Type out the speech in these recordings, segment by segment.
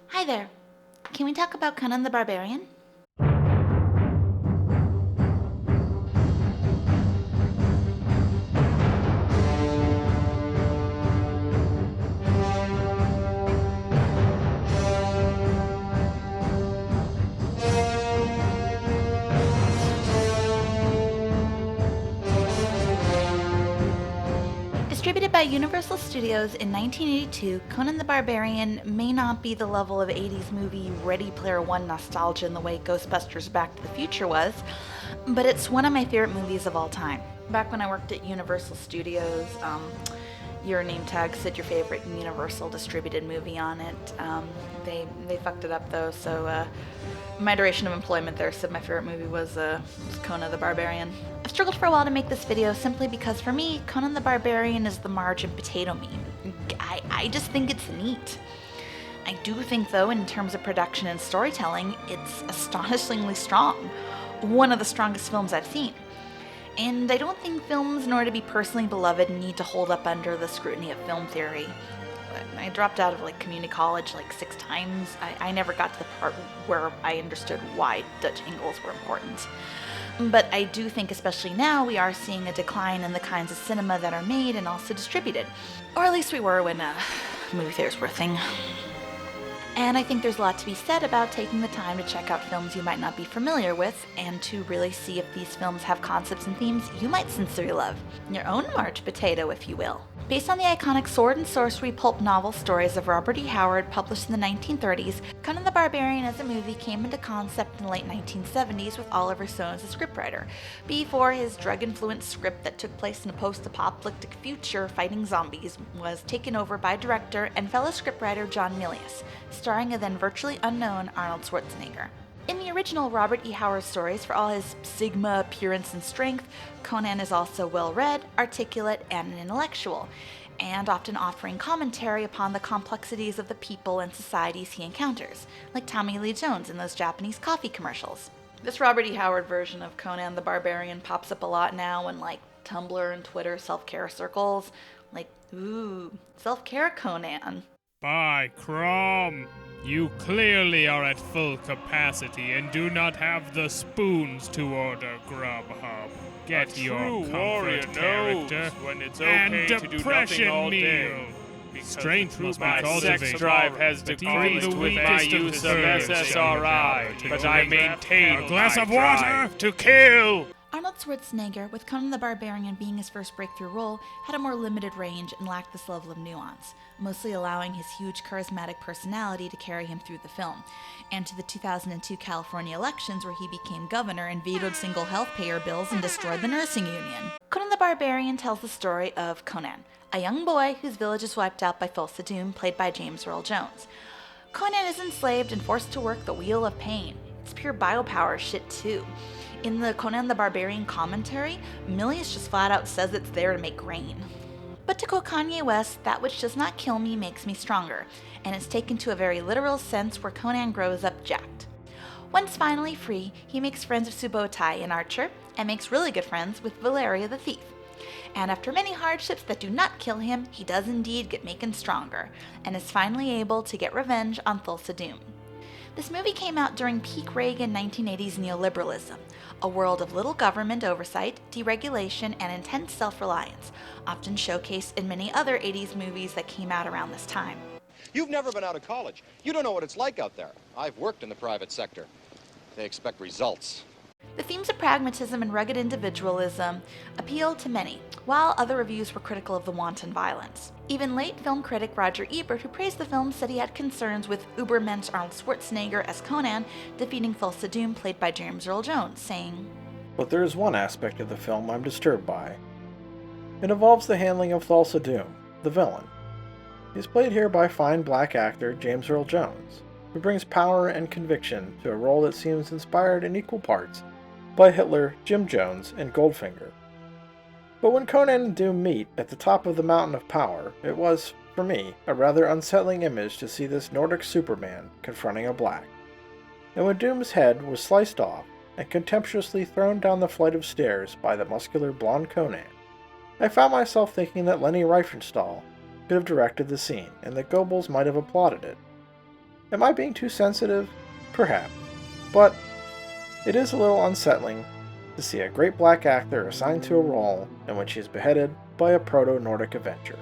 Hi there. Can we talk about Conan the Barbarian? Distributed by Universal Studios in 1982, Conan the Barbarian may not be the level of 80s movie Ready Player One nostalgia in the way Ghostbusters Back to the Future was, but it's one of my favorite movies of all time. Back when I worked at Universal Studios, your name tag said your favorite Universal distributed movie on it. They fucked it up though, so my duration of employment there said my favorite movie was Conan the Barbarian. I've struggled for a while to make this video simply because for me, Conan the Barbarian is the Marge and Potato meme. I just think it's neat. I do think though, in terms of production and storytelling, it's astonishingly strong. One of the strongest films I've seen. And I don't think films, in order to be personally beloved, need to hold up under the scrutiny of film theory. I dropped out of community college 6 times. I never got to the part where I understood why Dutch angles were important. But I do think, especially now, we are seeing a decline in the kinds of cinema that are made and also distributed. Or at least we were when movie theaters were a thing. And I think there's a lot to be said about taking the time to check out films you might not be familiar with and to really see if these films have concepts and themes you might sincerely love. Your own Marge Potato, if you will. Based on the iconic sword and sorcery pulp novel stories of Robert E. Howard published in the 1930s, Conan the Barbarian as a movie came into concept in the late 1970s with Oliver Stone as a scriptwriter, before his drug-influenced script that took place in a post-apocalyptic future fighting zombies was taken over by director and fellow scriptwriter John Milius, starring a then virtually unknown Arnold Schwarzenegger. In the original Robert E. Howard stories, for all his Sigma appearance and strength, Conan is also well-read, articulate, and an intellectual, and often offering commentary upon the complexities of the people and societies he encounters, like Tommy Lee Jones in those Japanese coffee commercials. This Robert E. Howard version of Conan the Barbarian pops up a lot now in Tumblr and Twitter self-care circles, ooh, self-care Conan. By Crom, you clearly are at full capacity and do not have the spoons to order Grubhub. Get your comfort character when it's and okay to do depression nothing all meal. day. Strength must be My cultivated. sex drive has But decreased even the with my weakest of use the of birds SSRI, shall but I maintain a glass my of water drive to kill. Arnold Schwarzenegger, with Conan the Barbarian being his first breakthrough role, had a more limited range and lacked this level of nuance, mostly allowing his huge charismatic personality to carry him through the film, and to the 2002 California elections where he became governor and vetoed single health payer bills and destroyed the nursing union. Conan the Barbarian tells the story of Conan, a young boy whose village is wiped out by Thulsa Doom, played by James Earl Jones. Conan is enslaved and forced to work the Wheel of Pain. It's pure biopower shit too. In the Conan the Barbarian commentary, Milius just flat out says it's there to make rain. But to quote Kanye West, that which does not kill me makes me stronger, and it's taken to a very literal sense where Conan grows up jacked. Once finally free, he makes friends with Subotai, an archer, and makes really good friends with Valeria the thief. And after many hardships that do not kill him, he does indeed get making stronger, and is finally able to get revenge on Thulsa Doom. This movie came out during peak Reagan 1980s neoliberalism, a world of little government oversight, deregulation, and intense self-reliance, often showcased in many other 80s movies that came out around this time. You've never been out of college. You don't know what it's like out there. I've worked in the private sector. They expect results. The themes of pragmatism and rugged individualism appealed to many, while other reviews were critical of the wanton violence. Even late film critic Roger Ebert, who praised the film, said he had concerns with Ubermensch Arnold Schwarzenegger as Conan defeating Thulsa Doom, played by James Earl Jones, saying, But there is one aspect of the film I'm disturbed by. It involves the handling of Thulsa Doom, the villain. He's played here by fine black actor James Earl Jones, who brings power and conviction to a role that seems inspired in equal parts by Hitler, Jim Jones, and Goldfinger. But when Conan and Doom meet at the top of the mountain of power, it was, for me, a rather unsettling image to see this Nordic Superman confronting a black. And when Doom's head was sliced off and contemptuously thrown down the flight of stairs by the muscular blonde Conan, I found myself thinking that Leni Riefenstahl could have directed the scene, and that Goebbels might have applauded it. Am I being too sensitive? Perhaps. But it is a little unsettling to see a great black actor assigned to a role in which he is beheaded by a proto-Nordic avenger.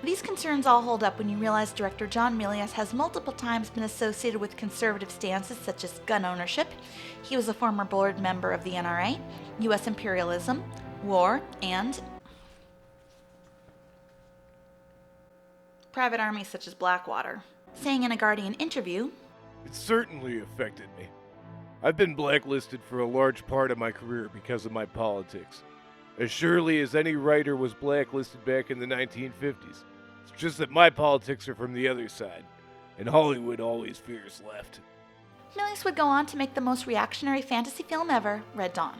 These concerns all hold up when you realize director John Milius has multiple times been associated with conservative stances such as gun ownership. He was a former board member of the NRA, U.S. imperialism, war, and private armies such as Blackwater. Saying in a Guardian interview, It certainly affected me. I've been blacklisted for a large part of my career because of my politics. As surely as any writer was blacklisted back in the 1950s. It's just that my politics are from the other side, and Hollywood always fears left. Milius would go on to make the most reactionary fantasy film ever, Red Dawn.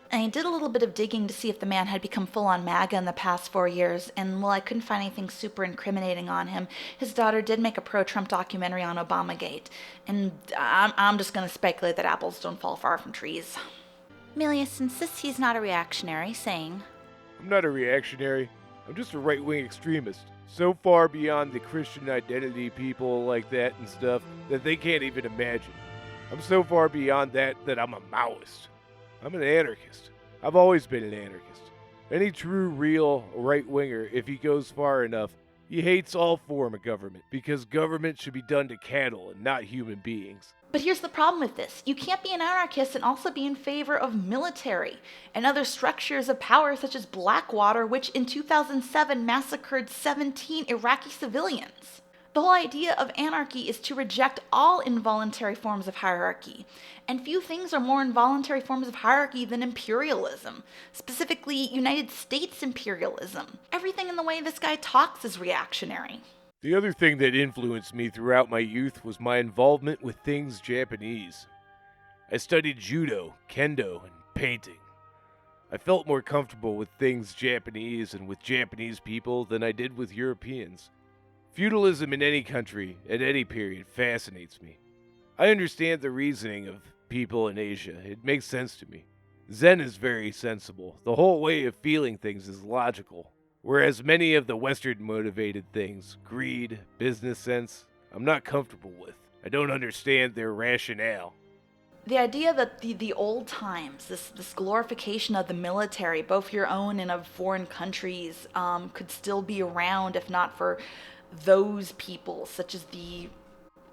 And I did a little bit of digging to see if the man had become full-on MAGA in the past 4 years, and while I couldn't find anything super incriminating on him, his daughter did make a pro-Trump documentary on Obamagate, and I'm just going to speculate that apples don't fall far from trees. Milius insists he's not a reactionary, saying, I'm not a reactionary. I'm just a right-wing extremist. So far beyond the Christian identity people like that and stuff that they can't even imagine. I'm so far beyond that I'm a Maoist. I'm an anarchist. I've always been an anarchist. Any true, real right-winger, if he goes far enough, he hates all form of government because government should be done to cattle and not human beings. But here's the problem with this. You can't be an anarchist and also be in favor of military and other structures of power such as Blackwater, which in 2007 massacred 17 Iraqi civilians. The whole idea of anarchy is to reject all involuntary forms of hierarchy. And few things are more involuntary forms of hierarchy than imperialism, specifically United States imperialism. Everything in the way this guy talks is reactionary. The other thing that influenced me throughout my youth was my involvement with things Japanese. I studied judo, kendo, and painting. I felt more comfortable with things Japanese and with Japanese people than I did with Europeans. Feudalism in any country, at any period, fascinates me. I understand the reasoning of people in Asia. It makes sense to me. Zen is very sensible. The whole way of feeling things is logical. Whereas many of the Western-motivated things, greed, business sense, I'm not comfortable with. I don't understand their rationale. The idea that the old times, this glorification of the military, both your own and of foreign countries, could still be around if not for those people, such as the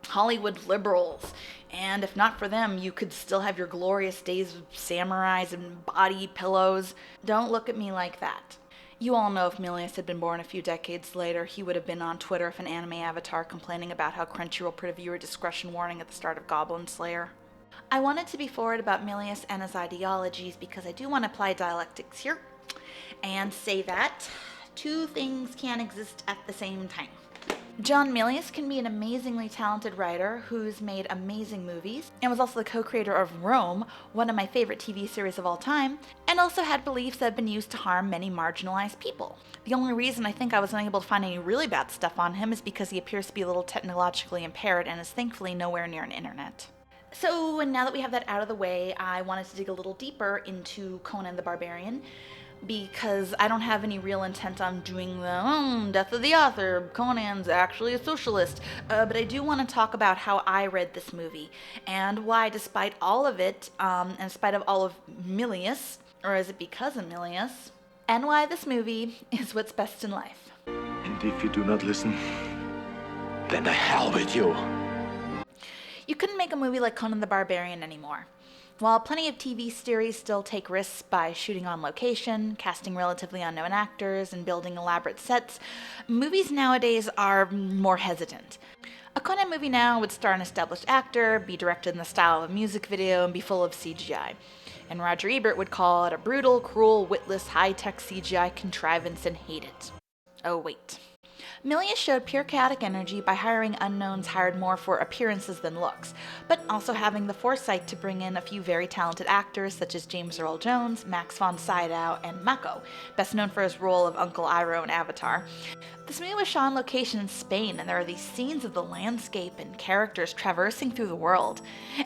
Hollywood liberals. And if not for them, you could still have your glorious days of samurais and body pillows. Don't look at me like that. You all know if Milius had been born a few decades later, he would have been on Twitter with an anime avatar complaining about how Crunchyroll put a viewer discretion warning at the start of Goblin Slayer. I wanted to be forward about Milius and his ideologies because I do want to apply dialectics here and say that two things can't exist at the same time. John Milius can be an amazingly talented writer who's made amazing movies and was also the co-creator of Rome, one of my favorite TV series of all time, and also had beliefs that have been used to harm many marginalized people. The only reason I think I was unable to find any really bad stuff on him is because he appears to be a little technologically impaired and is thankfully nowhere near an internet. So now that we have that out of the way, I wanted to dig a little deeper into Conan the Barbarian, because I don't have any real intent on doing the death of the author, Conan's actually a socialist, but I do want to talk about how I read this movie, and why despite all of it, and in spite of all of Milius, or is it because of Milius, and why this movie is what's best in life. And if you do not listen, then the hell with you. You couldn't make a movie like Conan the Barbarian anymore. While plenty of TV series still take risks by shooting on location, casting relatively unknown actors, and building elaborate sets, movies nowadays are more hesitant. A Conan movie now would star an established actor, be directed in the style of a music video, and be full of CGI. And Roger Ebert would call it a brutal, cruel, witless, high-tech CGI contrivance and hate it. Oh wait. Milius showed pure chaotic energy by hiring unknowns hired more for appearances than looks, but also having the foresight to bring in a few very talented actors such as James Earl Jones, Max von Sydow, and Mako, best known for his role of Uncle Iroh in Avatar. This movie was shot on location in Spain, and there are these scenes of the landscape and characters traversing through the world.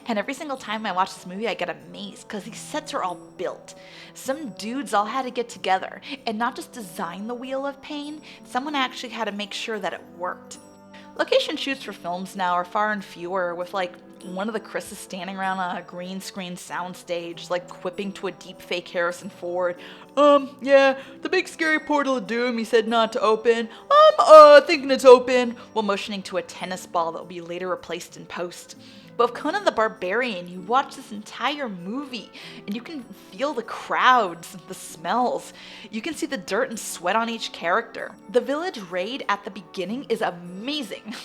And every single time I watch this movie, I get amazed, because these sets are all built. Some dudes all had to get together, and not just design the Wheel of Pain, someone actually had to make sure that it worked. Location shoots for films now are far and fewer, with like one of the Chris's standing around a green screen soundstage, like quipping to a deep fake Harrison Ford. Yeah, the big scary portal of doom he said not to open. Thinking it's open, while motioning to a tennis ball that will be later replaced in post. But with Conan the Barbarian, you watch this entire movie, and you can feel the crowds, the smells. You can see the dirt and sweat on each character. The village raid at the beginning is amazing.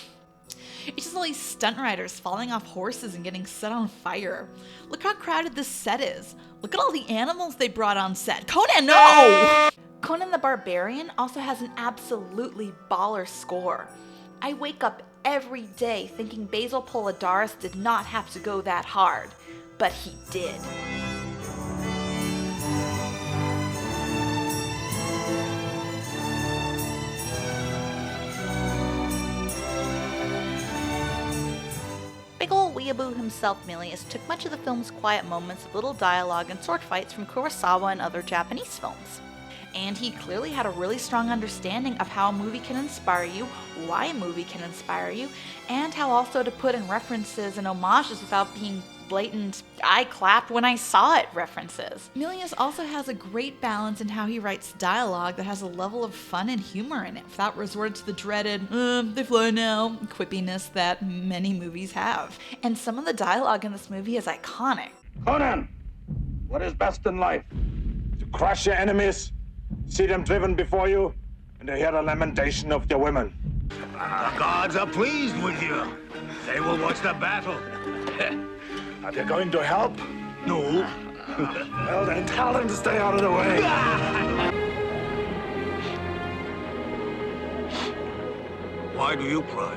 It's just all these stunt riders falling off horses and getting set on fire. Look how crowded this set is. Look at all the animals they brought on set. Conan, no! Conan the Barbarian also has an absolutely baller score. I wake up every day thinking Basil Poledouris did not have to go that hard, but he did. Big ol' weeaboo himself, Milius, took much of the film's quiet moments of little dialogue and sword fights from Kurosawa and other Japanese films. And he clearly had a really strong understanding of how a movie can inspire you, why a movie can inspire you, and how also to put in references and homages without being blatant, I clapped when I saw it references. Milius also has a great balance in how he writes dialogue that has a level of fun and humor in it, without resorting to the dreaded, they fly now, quippiness that many movies have. And some of the dialogue in this movie is iconic. Conan, what is best in life? To crush your enemies, see them driven before you, and to hear the lamentation of your women. The gods are pleased with you. They will watch the battle. Are they going to help? No. Well, then tell them to stay out of the way. Why do you cry?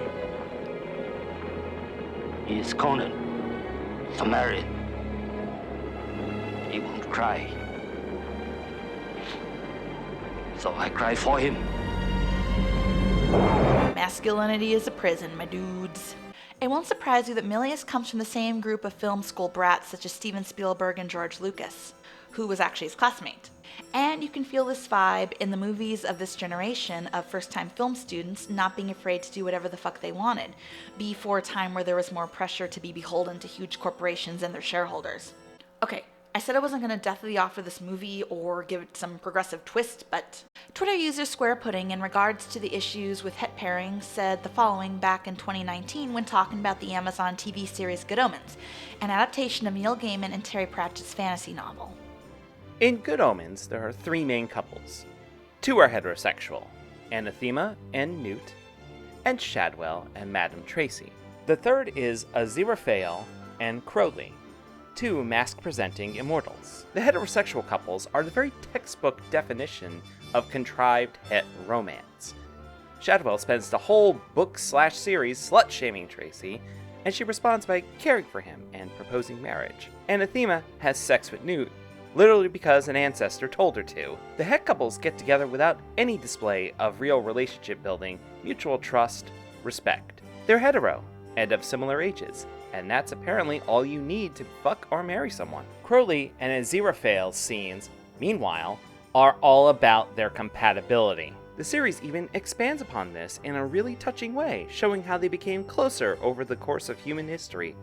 He is Conan, Pthumerian. He won't cry. So I cry for him. Masculinity is a prison, my dudes. It won't surprise you that Milius comes from the same group of film school brats such as Steven Spielberg and George Lucas, who was actually his classmate. And you can feel this vibe in the movies of this generation of first-time film students not being afraid to do whatever the fuck they wanted, before a time where there was more pressure to be beholden to huge corporations and their shareholders. Okay, I said I wasn't going to deathly offer this movie or give it some progressive twist, but Twitter user Square Pudding, in regards to the issues with het pairing, said the following back in 2019 when talking about the Amazon TV series Good Omens, an adaptation of Neil Gaiman and Terry Pratchett's fantasy novel. In Good Omens, there are three main couples. Two are heterosexual, Anathema and Newt, and Shadwell and Madame Tracy. The third is Aziraphale and Crowley, two mask-presenting immortals. The heterosexual couples are the very textbook definition of contrived het romance. Shadwell spends the whole book/series slut-shaming Tracy, and she responds by caring for him and proposing marriage. Anathema has sex with Newt, literally because an ancestor told her to. The het couples get together without any display of real relationship building, mutual trust, respect. They're hetero, and of similar ages, and that's apparently all you need to fuck or marry someone. Crowley and Aziraphale's scenes, meanwhile, are all about their compatibility. The series even expands upon this in a really touching way, showing how they became closer over the course of human history,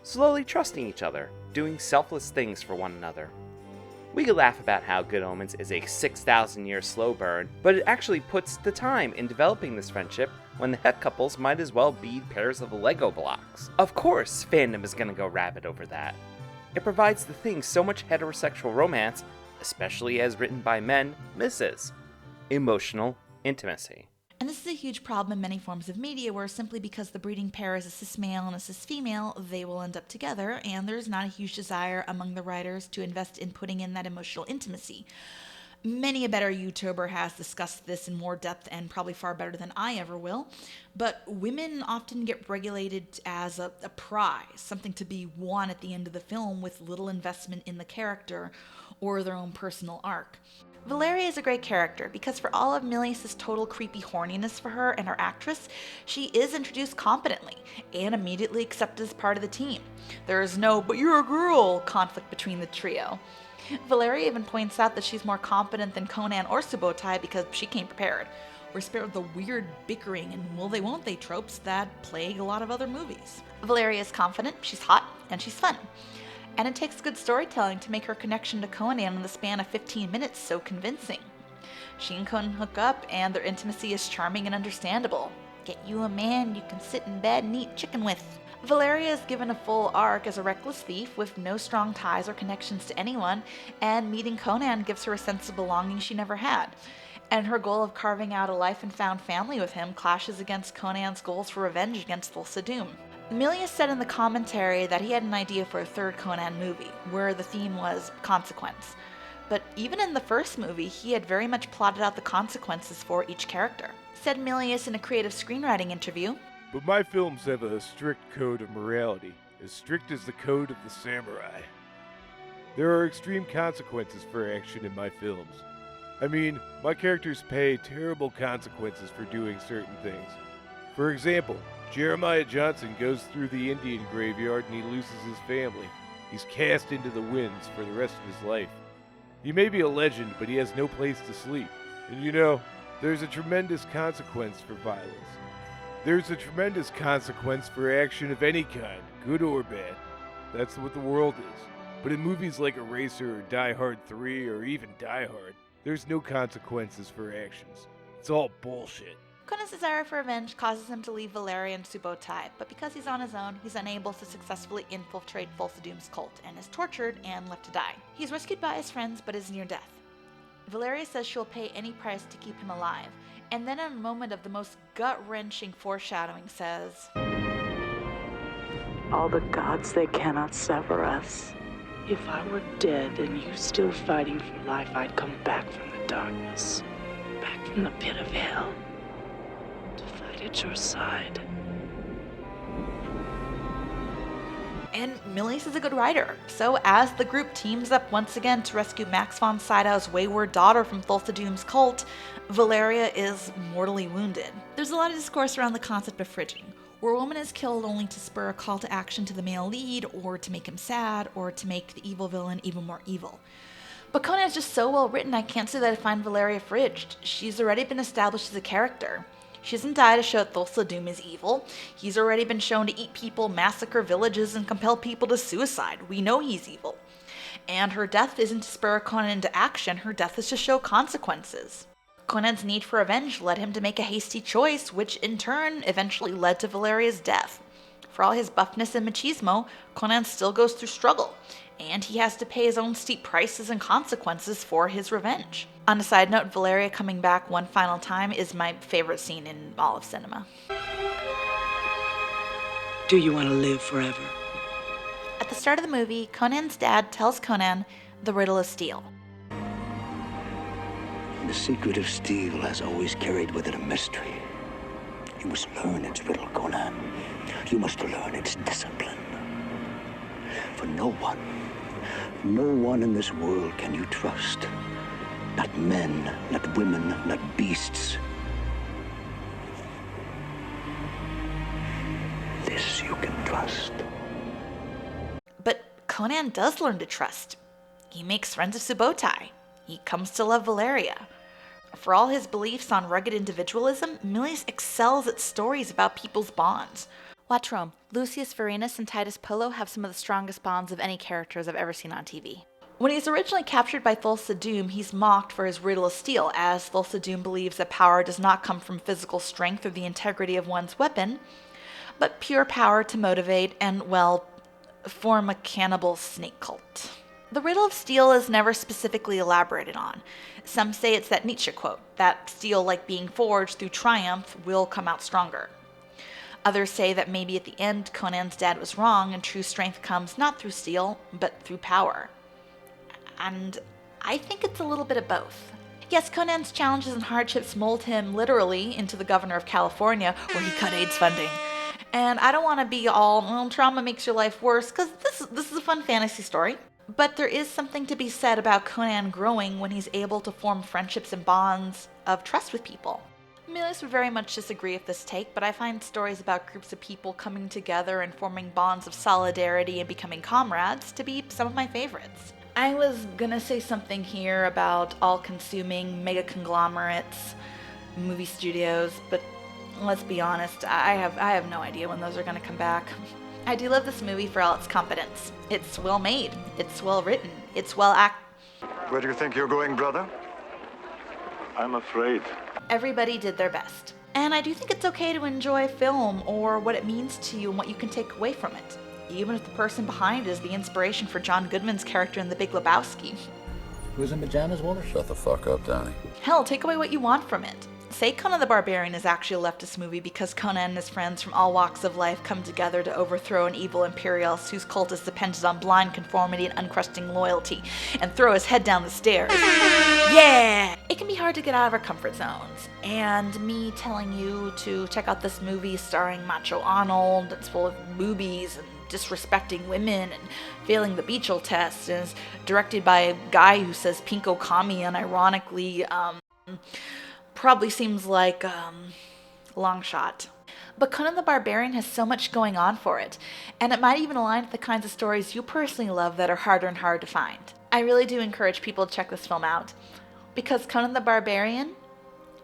slowly trusting each other, doing selfless things for one another. We could laugh about how Good Omens is a 6,000-year slow burn, but it actually puts the time in developing this friendship when the het couples might as well be pairs of Lego blocks. Of course, fandom is gonna go rabid over that. It provides the thing so much heterosexual romance, especially as written by men, misses: emotional intimacy. And this is a huge problem in many forms of media where simply because the breeding pair is a cis male and a cis female, they will end up together, and there's not a huge desire among the writers to invest in putting in that emotional intimacy. Many a better YouTuber has discussed this in more depth and probably far better than I ever will, but women often get regulated as a prize, something to be won at the end of the film with little investment in the character or their own personal arc. Valeria is a great character because for all of Milius' total creepy horniness for her and her actress, she is introduced competently and immediately accepted as part of the team. There is no "but you're a girl" conflict between the trio. Valeria even points out that she's more competent than Conan or Subotai because she came prepared. We're spared the weird bickering and will they won't they tropes that plague a lot of other movies. Valeria is confident, she's hot, and she's fun. And it takes good storytelling to make her connection to Conan in the span of 15 minutes so convincing. She and Conan hook up, and their intimacy is charming and understandable. Get you a man you can sit in bed and eat chicken with. Valeria is given a full arc as a reckless thief with no strong ties or connections to anyone, and meeting Conan gives her a sense of belonging she never had. And her goal of carving out a life and found family with him clashes against Conan's goals for revenge against Thulsa Doom. Milius said in the commentary that he had an idea for a third Conan movie, where the theme was consequence. But even in the first movie, he had very much plotted out the consequences for each character. Said Milius in a creative screenwriting interview, But my films have a strict code of morality, as strict as the code of the samurai. There are extreme consequences for action in my films. I mean, my characters pay terrible consequences for doing certain things. For example, Jeremiah Johnson goes through the Indian graveyard and he loses his family. He's cast into the winds for the rest of his life. He may be a legend, but he has no place to sleep. And you know, there's a tremendous consequence for violence. There's a tremendous consequence for action of any kind, good or bad. That's what the world is. But in movies like Eraser or Die Hard 3 or even Die Hard, there's no consequences for actions. It's all bullshit. Conan's desire for revenge causes him to leave Valeria and Subotai, but because he's on his own, he's unable to successfully infiltrate Thulsa Doom's cult and is tortured and left to die. He's rescued by his friends but is near death. Valeria says she'll pay any price to keep him alive, and then in a moment of the most gut-wrenching foreshadowing says, All the gods, they cannot sever us. If I were dead and you still fighting for life, I'd come back from the darkness, back from the pit of hell, to fight at your side. And Milius is a good writer, so as the group teams up once again to rescue Max von Sydow's wayward daughter from Thulsa Doom's cult, Valeria is mortally wounded. There's a lot of discourse around the concept of fridging, where a woman is killed only to spur a call to action to the male lead, or to make him sad, or to make the evil villain even more evil. But Conan is just so well written, I can't say that I find Valeria fridged. She's already been established as a character. She doesn't die to show that Thulsa Doom is evil. He's already been shown to eat people, massacre villages, and compel people to suicide. We know he's evil. And her death isn't to spur Conan into action, her death is to show consequences. Conan's need for revenge led him to make a hasty choice, which in turn eventually led to Valeria's death. For all his buffness and machismo, Conan still goes through struggle, and he has to pay his own steep prices and consequences for his revenge. On a side note, Valeria coming back one final time is my favorite scene in all of cinema. Do you want to live forever? At the start of the movie, Conan's dad tells Conan the riddle of steel. The secret of steel has always carried with it a mystery. You must learn its riddle, Conan. You must learn its discipline. For no one in this world can you trust. Not men, not women, not beasts. This you can trust. But Conan does learn to trust. He makes friends with Subotai. He comes to love Valeria. For all his beliefs on rugged individualism, Milius excels at stories about people's bonds. Watch Rome. Lucius Vorenus and Titus Polo have some of the strongest bonds of any characters I've ever seen on TV. When he's originally captured by Thulsa Doom, he's mocked for his riddle of steel, as Thulsa Doom believes that power does not come from physical strength or the integrity of one's weapon, but pure power to motivate and, well, form a cannibal snake cult. The riddle of steel is never specifically elaborated on. Some say it's that Nietzsche quote, that steel, like being forged through triumph, will come out stronger. Others say that maybe at the end Conan's dad was wrong and true strength comes not through steel, but through power. And I think it's a little bit of both. Yes, Conan's challenges and hardships mold him literally into the governor of California, where he cut AIDS funding. And I don't want to be all, trauma makes your life worse, because this is a fun fantasy story. But there is something to be said about Conan growing when he's able to form friendships and bonds of trust with people. Milius would very much disagree with this take, but I find stories about groups of people coming together and forming bonds of solidarity and becoming comrades to be some of my favorites. I was gonna say something here about all-consuming mega conglomerates, movie studios, but let's be honest, I have no idea when those are going to come back. I do love this movie for all its competence. It's well made, it's well written, it's well acted. Where do you think you're going, brother? I'm afraid. Everybody did their best. And I do think it's okay to enjoy film or what it means to you and what you can take away from it, even if the person behind it is the inspiration for John Goodman's character in The Big Lebowski. Who's in pajamas, Walter? Shut the fuck up, Donnie. Hell, take away what you want from it. Say Conan the Barbarian is actually a leftist movie because Conan and his friends from all walks of life come together to overthrow an evil imperialist whose cult is dependent on blind conformity and uncrusting loyalty, and throw his head down the stairs. Yeah! It can be hard to get out of our comfort zones, and me telling you to check out this movie starring Macho Arnold that's full of boobies and disrespecting women and failing the Beechel test, and is directed by a guy who says Pinko Kami unironically, probably seems like long shot. But Conan the Barbarian has so much going on for it, and it might even align with the kinds of stories you personally love that are harder and harder to find. I really do encourage people to check this film out, because Conan the Barbarian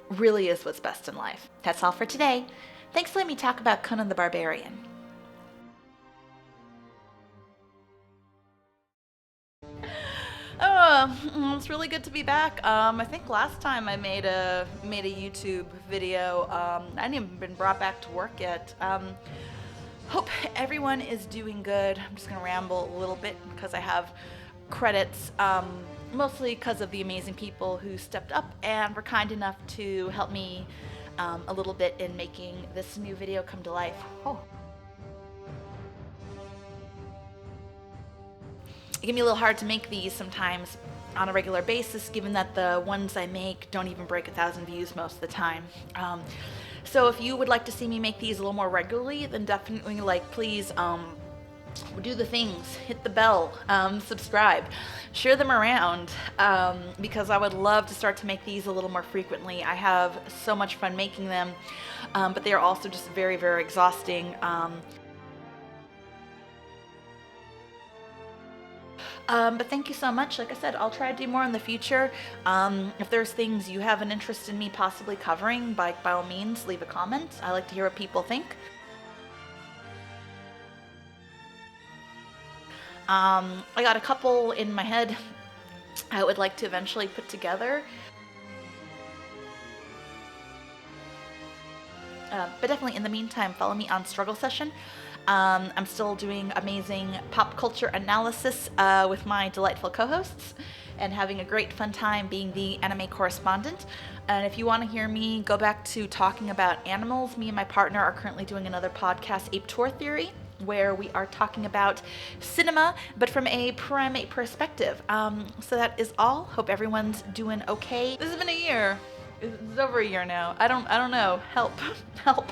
really is what's best in life. That's all for today. Thanks for letting me talk about Conan the Barbarian. Oh, it's really good to be back. I think last time I made a YouTube video, I hadn't even been brought back to work yet. Hope everyone is doing good. I'm just gonna ramble a little bit because I have credits, mostly because of the amazing people who stepped up and were kind enough to help me a little bit in making this new video come to life. Oh. It can be a little hard to make these sometimes on a regular basis, given that the ones I make don't even break 1,000 views most of the time. So if you would like to see me make these a little more regularly, then definitely please do the things, hit the bell, subscribe, share them around, because I would love to start to make these a little more frequently. I have so much fun making them, but they are also just very, very exhausting. But thank you so much. Like I said, I'll try to do more in the future. If there's things you have an interest in me possibly covering, by all means, leave a comment. I like to hear what people think. I got a couple in my head I would like to eventually put together. But definitely in the meantime, follow me on Struggle Session. I'm still doing amazing pop culture analysis with my delightful co-hosts and having a great fun time being the anime correspondent. And if you want to hear me go back to talking about animals, me and my partner are currently doing another podcast, Ape Tour Theory, where we are talking about cinema, but from a primate perspective. So that is all. Hope everyone's doing okay. This has been a year. It's over a year now. I don't know. Help. Help.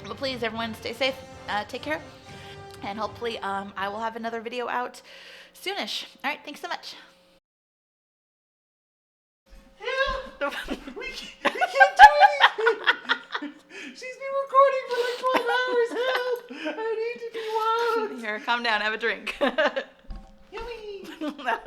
But please, everyone, stay safe, take care, and hopefully I will have another video out soonish. All right, thanks so much. Help! We can't do anything! She's been recording for like 12 hours, help! I need to be wild! Here, calm down, have a drink. Yummy! No.